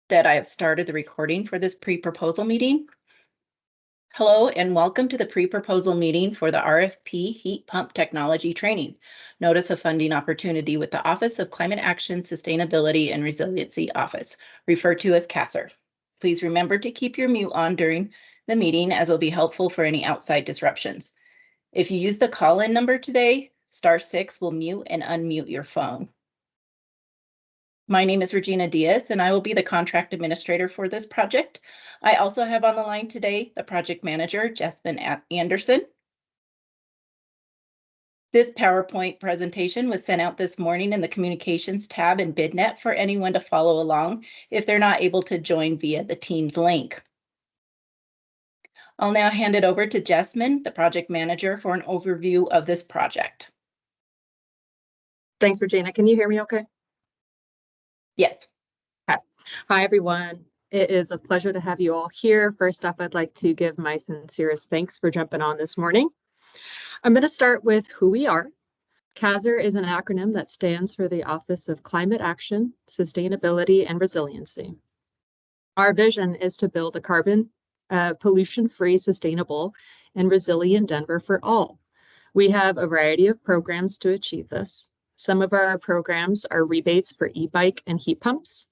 that I have started the recording for this pre-proposal meeting. Hello and welcome to the pre-proposal meeting for the RFP Heat Pump Technology Training Notice of Funding Opportunity with the Office of Climate Action, Sustainability and Resiliency Office, referred to as CASR. Please remember to keep your mute on during the meeting as it will be helpful for any outside disruptions. If you use the call-in number today, *6 will mute and unmute your phone. My name is Regina Diaz, and I will be the contract administrator for this project. I also have on the line today the project manager, Jasmine Anderson. This PowerPoint presentation was sent out this morning in the Communications tab in BidNet for anyone to follow along if they're not able to join via the Teams link. I'll now hand it over to Jasmine, the project manager, for an overview of this project. Thanks, Regina. Can you hear me okay? Yes. Hi, everyone. It is a pleasure to have you all here. First up, I'd like to give my sincerest thanks for jumping on this morning. I'm going to start with who we are. CASR is an acronym that stands for the Office of Climate Action, Sustainability, and Resiliency. Our vision is to build a carbon, pollution-free, sustainable, and resilient Denver for all. We have a variety of programs to achieve this. Some of our programs are rebates for e-bike and heat pumps.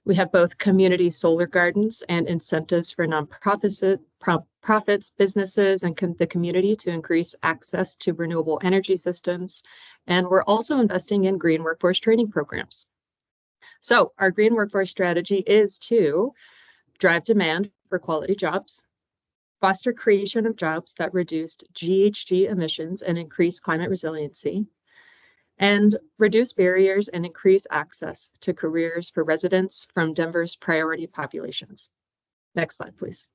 We have both community solar gardens and incentives for nonprofits, businesses, and the community to increase access to renewable energy systems. And we're also investing in green workforce training programs. So our green workforce strategy is to drive demand for quality jobs, foster creation of jobs that reduce GHG emissions and increase climate resiliency, and reduce barriers and increase access to careers for residents from Denver's priority populations. Next slide, please.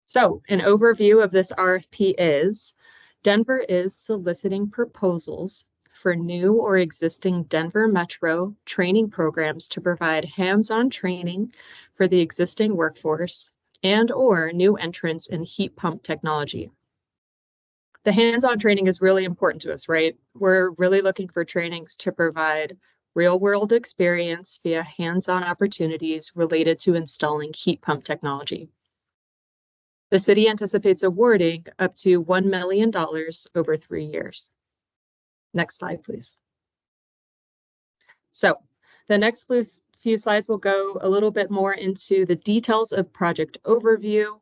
So an overview of this RFP is, Denver is soliciting proposals for new or existing Denver Metro training programs to provide hands-on training for the existing workforce and/or new entrants in heat pump technology. The hands-on training is really important to us, right? We're really looking for trainings to provide real-world experience via hands-on opportunities related to installing heat pump technology. The city anticipates awarding up to $1 million over 3 years. Next slide, please. So the next few slides will go a little bit more into the details of project overview.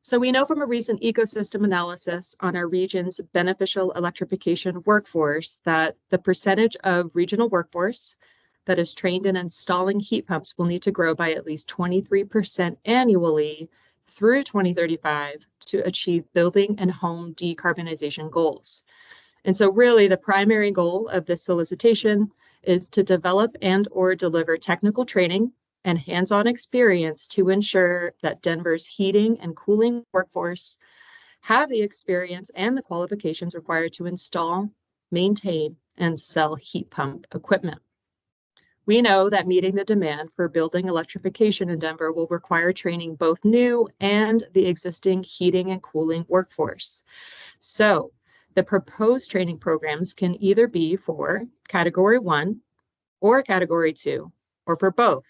So we know from a recent ecosystem analysis on our region's beneficial electrification workforce that the percentage of regional workforce that is trained in installing heat pumps will need to grow by at least 23% annually through 2035 to achieve building and home decarbonization goals. And so really the primary goal of this solicitation is to develop and/or deliver technical training and hands-on experience to ensure that Denver's heating and cooling workforce have the experience and the qualifications required to install, maintain, and sell heat pump equipment. We know that meeting the demand for building electrification in Denver will require training both new and the existing heating and cooling workforce. So the proposed training programs can either be for Category 1 or Category 2, or for both,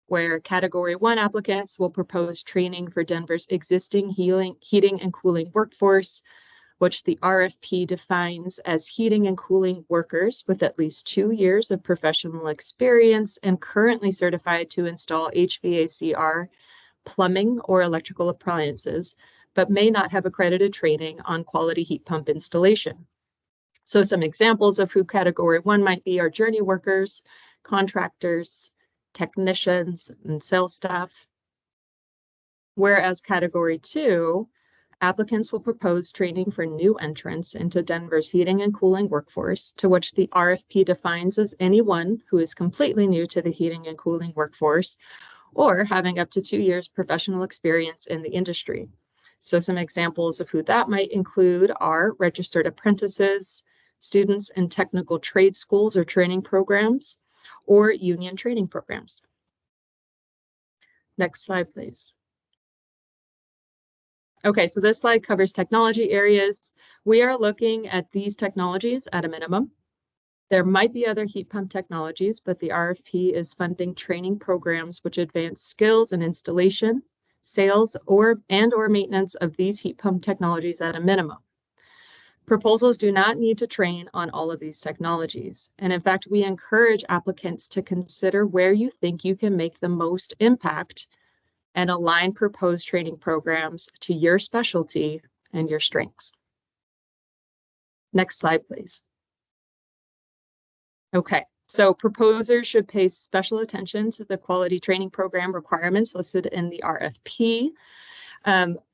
where Category 1 applicants will propose training for Denver's existing heating and cooling workforce, which the RFP defines as heating and cooling workers with at least 2 years of professional experience and currently certified to install HVACR, plumbing, or electrical appliances, but may not have accredited training on quality heat pump installation. So some examples of who Category 1 might be are journey workers, contractors, technicians, and sales staff. Whereas Category 2, applicants will propose training for new entrants into Denver's heating and cooling workforce, to which the RFP defines as anyone who is completely new to the heating and cooling workforce or having up to 2 years professional experience in the industry. So some examples of who that might include are registered apprentices, students in technical trade schools or training programs, or union training programs. Next slide, please. Okay, so this slide covers technology areas. We are looking at these technologies at a minimum. There might be other heat pump technologies, but the RFP is funding training programs which advance skills in installation, sales, or maintenance of these heat pump technologies at a minimum. Proposals do not need to train on all of these technologies. And in fact, we encourage applicants to consider where you think you can make the most impact and align proposed training programs to your specialty and your strengths. Next slide, please. Okay, so proposers should pay special attention to the quality training program requirements listed in the RFP,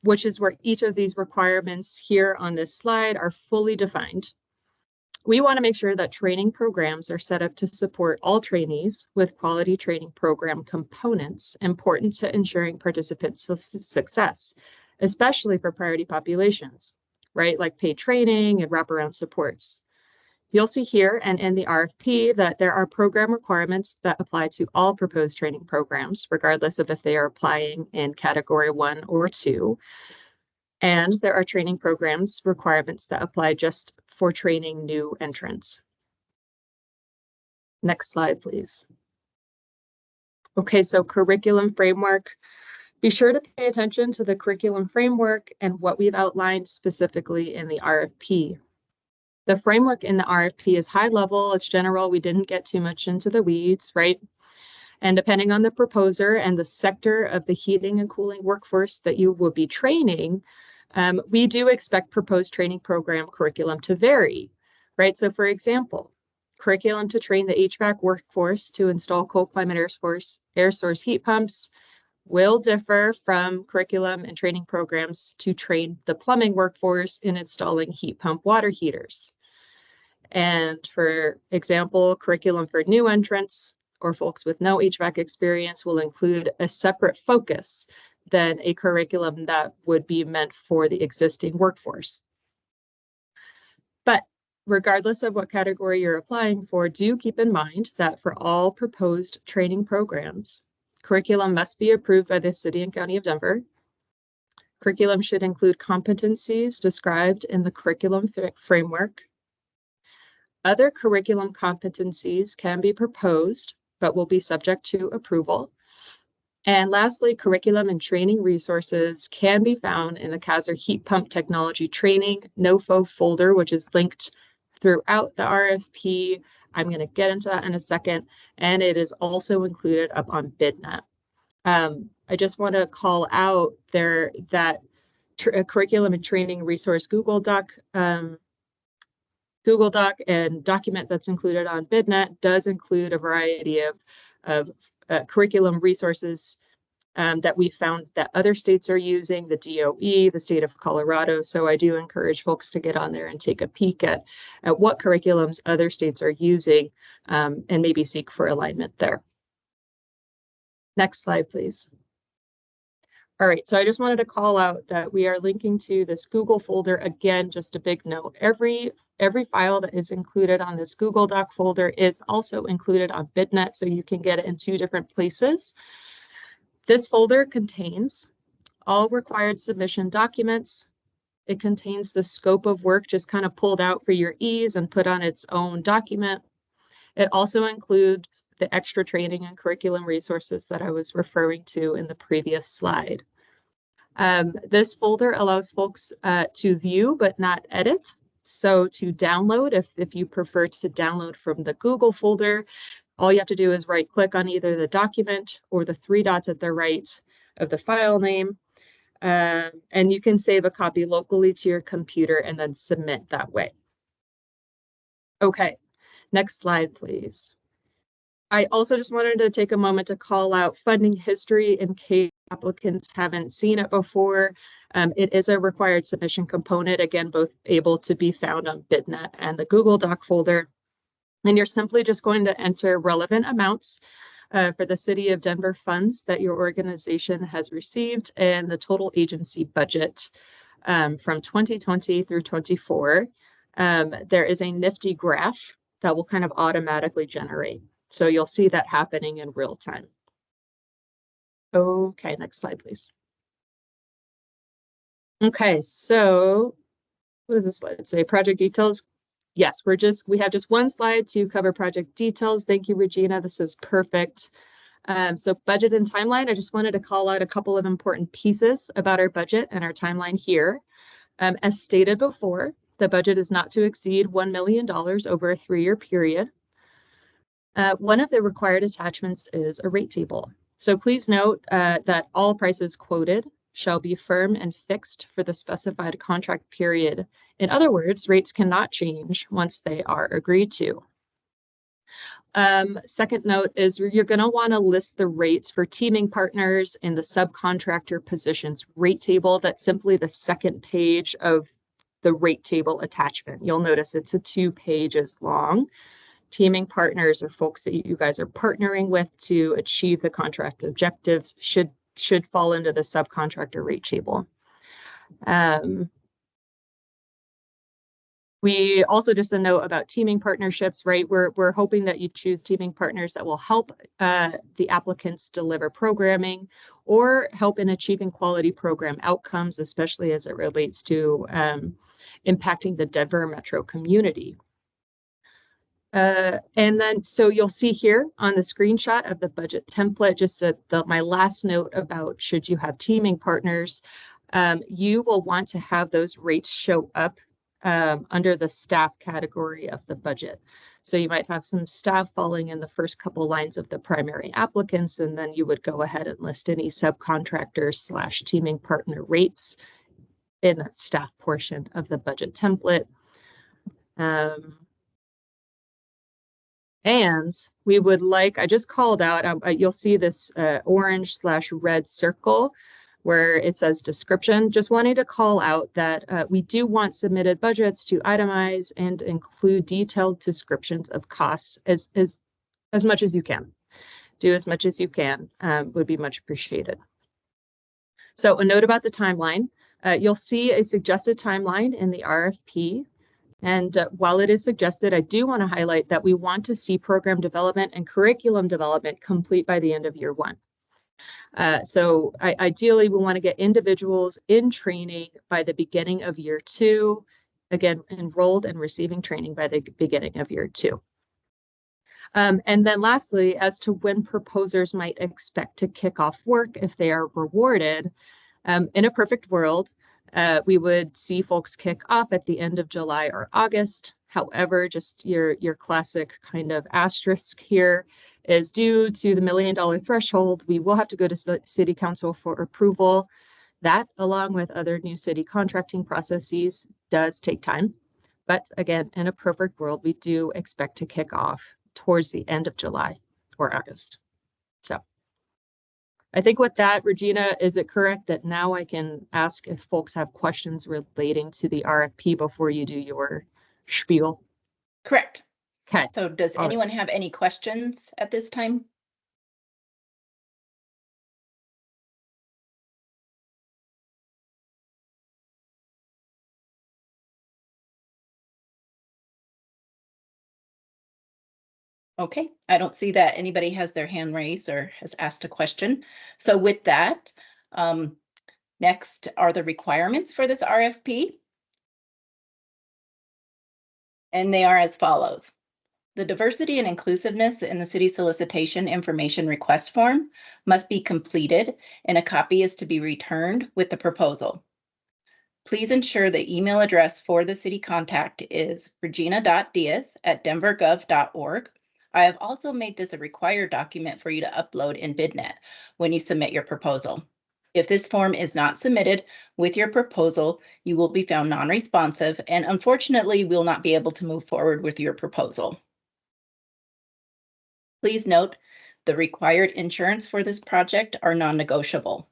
which is where each of these requirements here on this slide are fully defined. We want to make sure that training programs are set up to support all trainees with quality training program components important to ensuring participants' success, especially for priority populations, right? Like paid training and wraparound supports. You'll see here and in the RFP that there are program requirements that apply to all proposed training programs, regardless of if they are applying in category 1 or 2. And there are training programs requirements that apply just for training new entrants. Next slide, please. Okay, so curriculum framework. Be sure to pay attention to the curriculum framework and what we've outlined specifically in the RFP. The framework in the RFP is high level, it's general, we didn't get too much into the weeds, right? And depending on the proposer and the sector of the heating and cooling workforce that you will be training, we do expect proposed training program curriculum to vary, right? So for example, curriculum to train the HVAC workforce to install cold climate air source heat pumps will differ from curriculum and training programs to train the plumbing workforce in installing heat pump water heaters. And for example, curriculum for new entrants or folks with no HVAC experience will include a separate focus than a curriculum that would be meant for the existing workforce. But regardless of what category you're applying for, do keep in mind that for all proposed training programs, curriculum must be approved by the City and County of Denver. Curriculum should include competencies described in the curriculum framework. Other curriculum competencies can be proposed, but will be subject to approval. And lastly, curriculum and training resources can be found in the Kaiser Heat Pump Technology Training NOFO folder, which is linked throughout the RFP. I'm going to get into that in a second, and it is also included up on BidNet. I just want to call out there that curriculum and training resource Google Doc and document that's included on BidNet does include a variety of curriculum resources that we found that other states are using, the DOE, the state of Colorado. So I do encourage folks to get on there and take a peek at what curriculums other states are using and maybe seek for alignment there. Next slide, please. All right, so I just wanted to call out that we are linking to this Google folder. Again, just a big note, every file that is included on this Google Doc folder is also included on BidNet, so you can get it in 2 different places. This folder contains all required submission documents. It contains the scope of work just kind of pulled out for your ease and put on its own document. It also includes the extra training and curriculum resources that I was referring to in the previous slide. This folder allows folks to view but not edit. So to download, if you prefer to download from the Google folder, all you have to do is right click on either the document or the 3 dots at the right of the file name. And you can save a copy locally to your computer and then submit that way. Okay, next slide, please. I also just wanted to take a moment to call out funding history in case applicants haven't seen it before. It is a required submission component, again, both able to be found on BidNet and the Google Doc folder. And you're simply just going to enter relevant amounts for the City of Denver funds that your organization has received and the total agency budget from 2020 through 24. There is a nifty graph that will kind of automatically generate. So you'll see that happening in real time. Okay, next slide, please. Okay, so what does this slide say? Project details. Yes, we have just one slide to cover project details. Thank you, Regina. This is perfect. So budget and timeline, I just wanted to call out a couple of important pieces about our budget and our timeline here. As stated before, the budget is not to exceed $1 million over a 3-year period. One of the required attachments is a rate table. So please note that all prices quoted shall be firm and fixed for the specified contract period. In other words, rates cannot change once they are agreed to. Second note is you're going to want to list the rates for teaming partners in the subcontractor positions rate table. That's simply the second page of the rate table attachment. You'll notice it's 2 pages long. Teaming partners are folks that you guys are partnering with to achieve the contract objectives should fall into the subcontractor rate table. We also, just a note about teaming partnerships, right? We're hoping that you choose teaming partners that will help the applicants deliver programming or help in achieving quality program outcomes, especially as it relates to impacting the Denver metro community. And then, so you'll see here on the screenshot of the budget template, just my last note about should you have teaming partners, you will want to have those rates show up under the staff category of the budget. So you might have some staff falling in the first couple lines of the primary applicants, and then you would go ahead and list any subcontractors / teaming partner rates in that staff portion of the budget template. And we would like, I just called out, you'll see this orange / red circle where it says description. Just wanting to call out that we do want submitted budgets to itemize and include detailed descriptions of costs as much as you can. Do as much as you can, would be much appreciated. So a note about the timeline. You'll see a suggested timeline in the RFP. And while it is suggested, I do want to highlight that we want to see program development and curriculum development complete by the end of year 1. So ideally, we want to get individuals in training by the beginning of year 2, again, enrolled and receiving training by the beginning of year 2. And then lastly, as to when proposers might expect to kick off work if they are rewarded, in a perfect world, we would see folks kick off at the end of July or August. However, just your classic kind of asterisk here is due to the $1 million threshold, we will have to go to City Council for approval. That, along with other new city contracting processes, does take time. But again, in a perfect world, we do expect to kick off towards the end of July or August. So I think with that, Regina, is it correct that now I can ask if folks have questions relating to the RFP before you do your spiel? Correct. Okay. So does anyone have any questions at this time? Okay, I don't see that anybody has their hand raised or has asked a question. So with that, next are the requirements for this RFP. And they are as follows. The diversity and inclusiveness in the city solicitation information request form must be completed, and a copy is to be returned with the proposal. Please ensure the email address for the city contact is regina.diaz@denvergov.org. I have also made this a required document for you to upload in BidNet when you submit your proposal. If this form is not submitted with your proposal, you will be found non-responsive and unfortunately will not be able to move forward with your proposal. Please note the required insurance for this project are non-negotiable.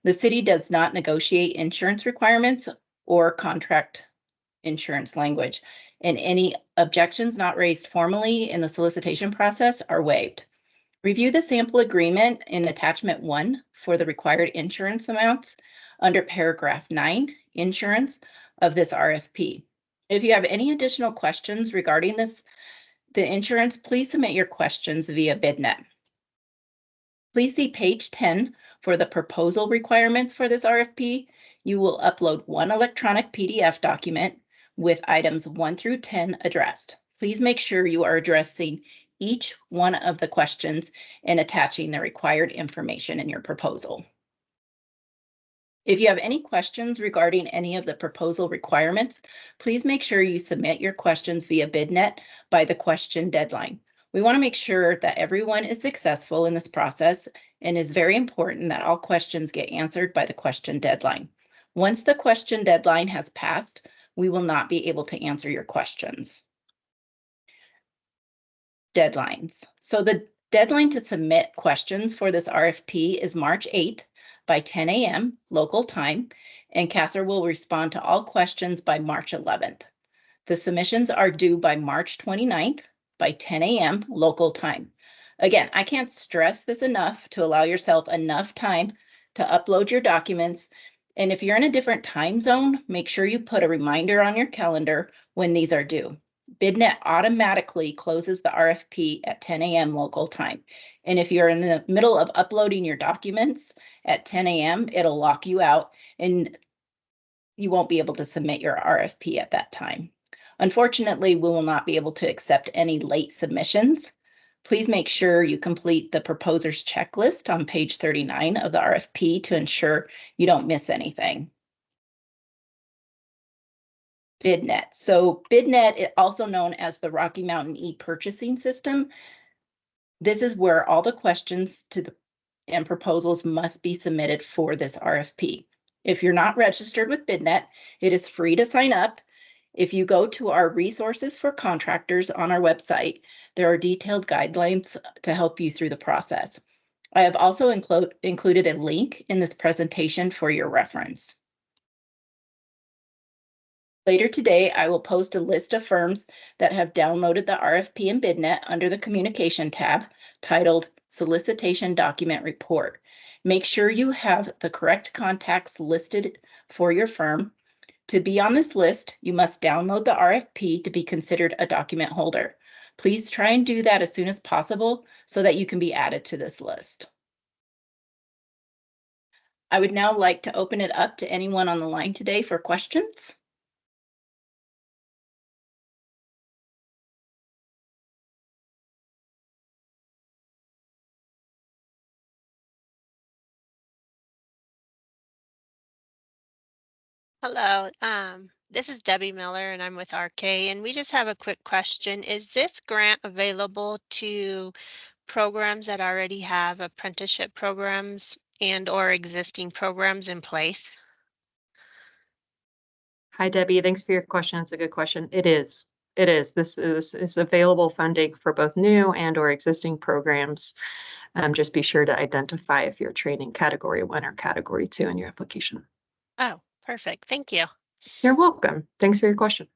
The city does not negotiate insurance requirements or contract insurance language, and any objections not raised formally in the solicitation process are waived. Review the sample agreement in attachment 1 for the required insurance amounts under paragraph 9, insurance, of this RFP. If you have any additional questions regarding the insurance, please submit your questions via BidNet. Please see page 10 for the proposal requirements for this RFP. You will upload one electronic PDF document with items 1 through 10 addressed. Please make sure you are addressing each one of the questions and attaching the required information in your proposal. If you have any questions regarding any of the proposal requirements, please make sure you submit your questions via BidNet by the question deadline. We want to make sure that everyone is successful in this process, and it's very important that all questions get answered by the question deadline. Once the question deadline has passed, we will not be able to answer your questions. Deadlines. So the deadline to submit questions for this RFP is March 8th by 10 a.m. local time, and CASR will respond to all questions by March 11th. The submissions are due by March 29th by 10 a.m. local time. Again, I can't stress this enough to allow yourself enough time to upload your documents. And if you're in a different time zone, make sure you put a reminder on your calendar when these are due. BidNet automatically closes the RFP at 10 a.m. local time. And if you're in the middle of uploading your documents at 10 a.m., it'll lock you out and you won't be able to submit your RFP at that time. Unfortunately, we will not be able to accept any late submissions. Please make sure you complete the proposer's checklist on page 39 of the RFP to ensure you don't miss anything. BidNet. So BidNet, also known as the Rocky Mountain e-purchasing system. This is where all the questions and proposals must be submitted for this RFP. If you're not registered with BidNet, it is free to sign up. If you go to our resources for contractors on our website, there are detailed guidelines to help you through the process. I have also included a link in this presentation for your reference. Later today, I will post a list of firms that have downloaded the RFP in BidNet under the Communication tab titled Solicitation Document Report. Make sure you have the correct contacts listed for your firm. To be on this list, you must download the RFP to be considered a document holder. Please try and do that as soon as possible so that you can be added to this list. I would now like to open it up to anyone on the line today for questions. Hello, this is Debbie Miller and I'm with RK, and we just have a quick question. Is this grant available to programs that already have apprenticeship programs and or existing programs in place? Hi, Debbie. Thanks for your question. It's a good question. It is. It is. This is available funding for both new and or existing programs. Just be sure to identify if you're training category 1 or category 2 in your application. Oh, perfect. Thank you. You're welcome. Thanks for your question.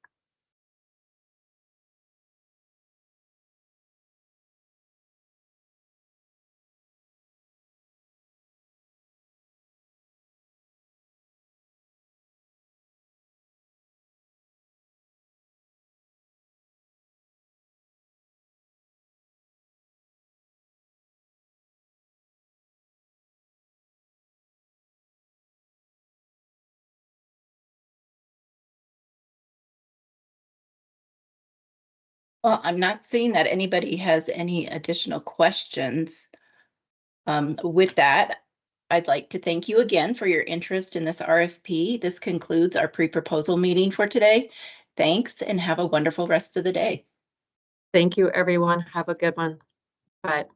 Well, I'm not seeing that anybody has any additional questions. With that, I'd like to thank you again for your interest in this RFP. This concludes our pre-proposal meeting for today. Thanks and have a wonderful rest of the day. Thank you, everyone. Have a good one. Bye.